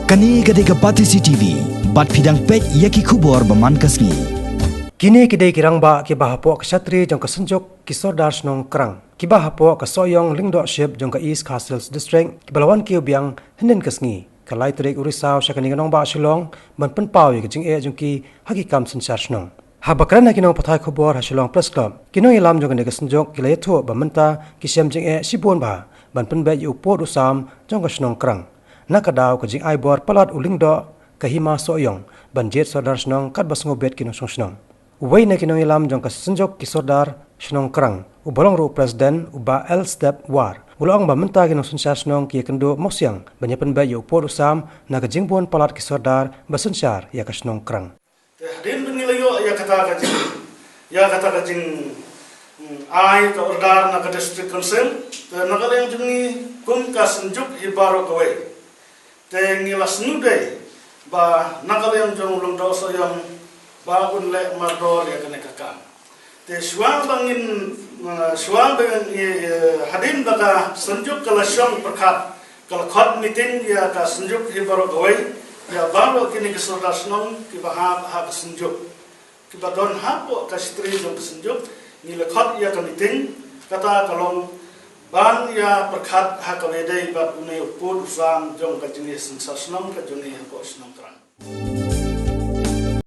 Kani kadai ke Patisi TV, bat pidang pet yaki kubor baman kasni. Kini kidai kirangba ki bahapo ksatri jong kesenjok ki Sordar Shnong Krang. Ki bahapo ke soyong lingdorship jong ke East Castles District ki balawan ki ubiang henden kasni. Kalai trik urisau syakani ganong ba Shillong ban penpau ki Jingeh jong ki hakikam sensar Shnong. Habakrana kinong patai kubor ha Shillong Press Club. Kinong ilam jong ke kesenjok ki layatho bamenta ki syam Jingeh sibun ba ban penbe yu pot usam jong ke Shnong Krang. Nakadaw ke Jingeh bor Palat ulingdo ke hima soyong ban jet Sordar Shnong kat bas ngobet kinong Shnong. Uway na kinong ilam jong kesenjok ki Sordar Shnong Krang. Ubalong ru presiden uba L step war. Ulang ba menta kinong sensar Shnong ki Ïakynduh mosyang banyapan ba yu pot usam na ke jingbon Palat ki Sordar basensar ya ke Shnong Krang. Din bengilayo ya kata ka jing ai ka ordar na ka district council te nagaleng jingi kum ka senjuk hibaro kawai. Te ngilas nude ba nagaleng jong ulung doso yang ba unle mardor ya kene kakam. Te suang bangin hadin baka senjuk kalasyong perkat kalakot meeting ya ka senjuk hibaro kawai ya baru kini ke Sordar Shnong ki bahab ha kesenjuk ki badon hapo ka stri jong kesenjuk ni lekot ya ka meeting kata kalong ban ya perkat ha ka wedai bat unai upud usam jong ka jenis sensar Shnong ka juni hapo Shnong Krang.